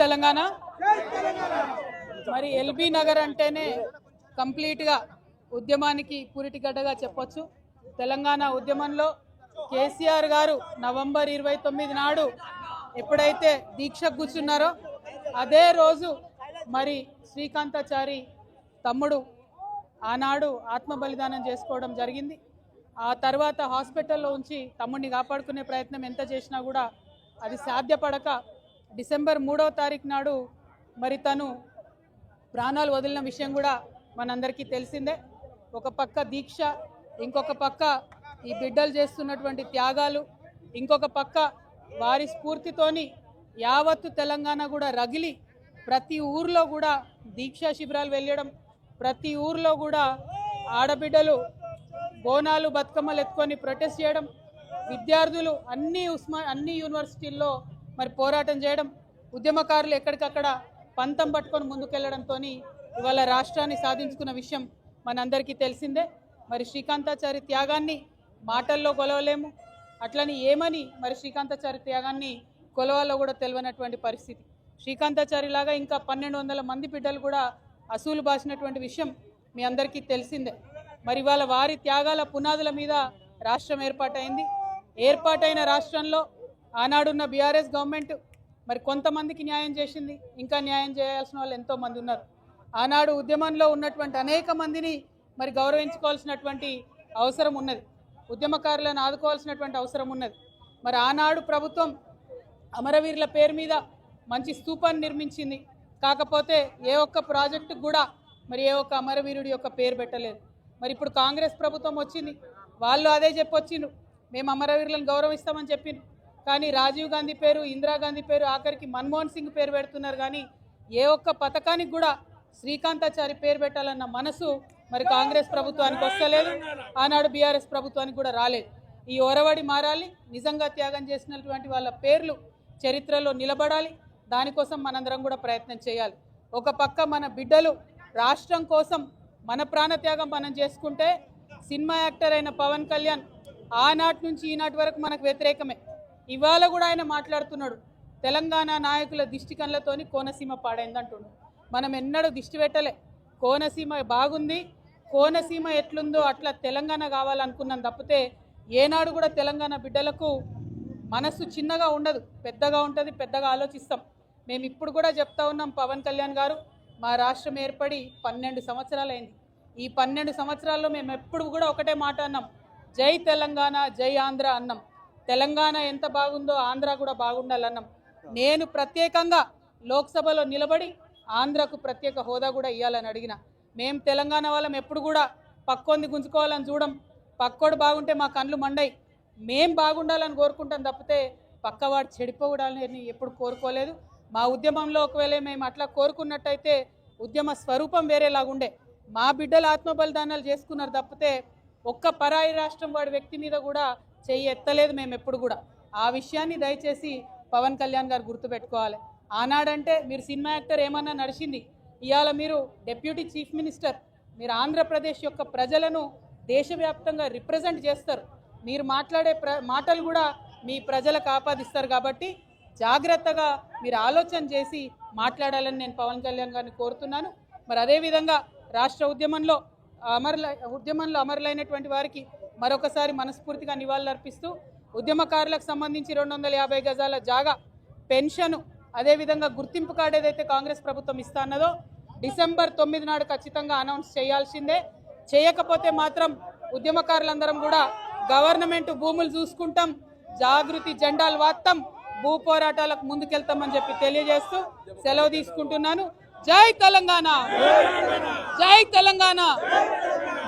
తెలంగాణ మరి ఎల్బీ నగర్ అంటేనే కంప్లీట్గా ఉద్యమానికి పూరిటిగడ్డగా చెప్పొచ్చు. తెలంగాణ ఉద్యమంలో కేసీఆర్ గారు నవంబర్ 29 నాడు ఎప్పుడైతే దీక్ష కూర్చున్నారో అదే రోజు మరి శ్రీకాంతాచారి తమ్ముడు ఆనాడు ఆత్మ బలిదానం చేసుకోవడం జరిగింది. ఆ తర్వాత హాస్పిటల్లో ఉంచి తమ్ముడిని కాపాడుకునే ప్రయత్నం ఎంత చేసినా కూడా అది సాధ్యపడక డిసెంబర్ 3వ తారీఖు నాడు మరి తను ప్రాణాలు వదిలిన విషయం కూడా మనందరికీ తెలిసిందే. ఒక పక్క దీక్ష, ఇంకొక పక్క ఈ బిడ్డలు చేస్తున్నటువంటి త్యాగాలు, ఇంకొక పక్క వారి స్ఫూర్తితోని యావత్తు తెలంగాణ కూడా రగిలి ప్రతి ఊర్లో కూడా దీక్షా శిబిరాలు వెళ్ళడం, ప్రతి ఊర్లో కూడా ఆడబిడ్డలు బోనాలు బతుకమ్మలు ఎత్తుకొని ప్రొటెస్ట్ చేయడం, విద్యార్థులు అన్ని యూనివర్సిటీల్లో మరి పోరాటం చేయడం, ఉద్యమకారులు ఎక్కడికక్కడ పంతం పట్టుకొని ముందుకెళ్లడంతో ఇవాళ రాష్ట్రాన్ని సాధించుకున్న విషయం మనందరికీ తెలిసిందే. మరి శ్రీకాంతాచారి త్యాగాన్ని మాటల్లో కొలవలేము, అట్లని ఏమని మరి శ్రీకాంతాచారి త్యాగాన్ని కొలవాలో కూడా తెలియనటువంటి పరిస్థితి. శ్రీకాంతాచారి లాగా ఇంకా 1200 మంది బిడ్డలు కూడా అసూలు బాసినటువంటి విషయం మీ అందరికీ తెలిసిందే. మరి ఇవాళ వారి త్యాగాల పునాదుల మీద రాష్ట్రం ఏర్పాటైంది. ఏర్పాటైన రాష్ట్రంలో ఆనాడున్న బీఆర్ఎస్ గవర్నమెంట్ మరి కొంతమందికి న్యాయం చేసింది, ఇంకా న్యాయం చేయాల్సిన వాళ్ళు ఎంతోమంది ఉన్నారు. ఆనాడు ఉద్యమంలో ఉన్నటువంటి అనేక మందిని మరి గౌరవించుకోవాల్సినటువంటి అవసరం ఉన్నది, ఉద్యమకారులను ఆదుకోవాల్సినటువంటి అవసరం ఉన్నది. మరి ఆనాడు ప్రభుత్వం అమరవీరుల పేరు మీద మంచి స్తూపాన్ని నిర్మించింది, కాకపోతే ఏ ఒక్క ప్రాజెక్టుకు కూడా మరి ఏ ఒక్క అమరవీరుడి యొక్క పేరు పెట్టలేదు. మరి ఇప్పుడు కాంగ్రెస్ ప్రభుత్వం వచ్చింది, వాళ్ళు అదే చెప్పొచ్చిండ్రు, మేము అమరవీరులను గౌరవిస్తామని చెప్పిండ్రు. కానీ రాజీవ్ గాంధీ పేరు, ఇందిరాగాంధీ పేరు, ఆఖరికి మన్మోహన్ సింగ్ పేరు పెడుతున్నారు. కానీ ఏ ఒక్క పథకానికి కూడా శ్రీకాంతాచారి పేరు పెట్టాలన్న మనసు మరి కాంగ్రెస్ ప్రభుత్వానికి వస్తలేదు, ఆనాడు బీఆర్ఎస్ ప్రభుత్వానికి కూడా రాలేదు. ఈ ఒరవడి మారాలి, నిజంగా త్యాగం చేసినటువంటి వాళ్ళ పేర్లు చరిత్రలో నిలబడాలి. దానికోసం మనందరం కూడా ప్రయత్నం చేయాలి. ఒక పక్క మన బిడ్డలు రాష్ట్రం కోసం మన ప్రాణత్యాగం మనం చేసుకుంటే, సినిమా యాక్టర్ అయిన పవన్ కళ్యాణ్ ఆనాటి నుంచి ఈనాటి వరకు మనకు వ్యతిరేకమే. ఇవాళ కూడా ఆయన మాట్లాడుతున్నాడు, తెలంగాణ నాయకుల దిష్టి కళ్ళతోని కోనసీమ పాడైందంటున్నాడు. మనం ఎన్నడూ దిష్టి పెట్టలే, కోనసీమ బాగుంది, కోనసీమ ఎట్లుందో అట్లా తెలంగాణ కావాలనుకున్నాం తప్పితే ఏనాడు కూడా తెలంగాణ బిడ్డలకు మనస్సు చిన్నగా ఉండదు, పెద్దగా ఉంటుంది, పెద్దగా ఆలోచిస్తాం. మేము ఇప్పుడు కూడా చెప్తా ఉన్నాం, పవన్ కళ్యాణ్ గారు మా రాష్ట్రం ఏర్పడి 12 సంవత్సరాలు అయింది. ఈ 12 సంవత్సరాల్లో మేము ఎప్పుడు కూడా ఒకటే మాట అన్నాం, జై తెలంగాణ జై ఆంధ్ర అన్నాం. తెలంగాణ ఎంత బాగుందో ఆంధ్ర కూడా బాగుండాలన్నాం. నేను ప్రత్యేకంగా లోక్సభలో నిలబడి ఆంధ్రకు ప్రత్యేక హోదా కూడా ఇవ్వాలని అడిగిన. మేము తెలంగాణ వాళ్ళం ఎప్పుడు కూడా పక్కోంది గుంజుకోవాలని చూడం, పక్కోడు బాగుంటే మా కళ్ళు మండయి, మేం బాగుండాలని కోరుకుంటాం తప్పితే పక్కవాడు చెడిపోవడాలని ఎప్పుడు కోరుకోలేదు. మా ఉద్యమంలో ఒకవేళ మేము అట్లా కోరుకున్నట్టయితే ఉద్యమ స్వరూపం వేరేలాగుండే. మా బిడ్డలు ఆత్మ బలిదానాలు చేసుకున్నారు తప్పితే ఒక్క పరాయి రాష్ట్రం వాడి వ్యక్తి మీద కూడా చెయ్యి ఎత్తలేదు మేము ఎప్పుడు కూడా. ఆ విషయాన్ని దయచేసి పవన్ కళ్యాణ్ గారు గుర్తుపెట్టుకోవాలి. ఆనాడంటే మీరు సినిమా యాక్టర్ ఏమన్నా నడిచింది, ఇవాళ మీరు డిప్యూటీ చీఫ్ మినిస్టర్, మీరు ఆంధ్రప్రదేశ్ యొక్క ప్రజలను దేశవ్యాప్తంగా రిప్రజెంట్ చేస్తారు. మీరు మాట్లాడే మాటలు కూడా మీ ప్రజలకు ఆపాదిస్తారు. కాబట్టి జాగ్రత్తగా మీరు ఆలోచన చేసి మాట్లాడాలని నేను పవన్ కళ్యాణ్ గారిని కోరుతున్నాను. మరి అదేవిధంగా రాష్ట్ర ఉద్యమంలో అమరులైనటువంటి వారికి మరొకసారి మనస్ఫూర్తిగా నివాళులర్పిస్తూ ఉద్యమకారులకు సంబంధించి 250 గజాల జాగా, పెన్షను, అదేవిధంగా గుర్తింపు కార్డు ఏదైతే కాంగ్రెస్ ప్రభుత్వం ఇస్తా అన్నదో డిసెంబర్ 9 నాడు ఖచ్చితంగా అనౌన్స్ చేయాల్సిందే. చేయకపోతే మాత్రం ఉద్యమకారులందరం కూడా గవర్నమెంట్ భూములు చూసుకుంటాం, జాగృతి జెండాలు వాత్తాం, భూ పోరాటాలకు ముందుకెళ్తామని చెప్పి తెలియజేస్తూ సెలవు తీసుకుంటున్నాను. జై తెలంగాణ, జై తెలంగాణ.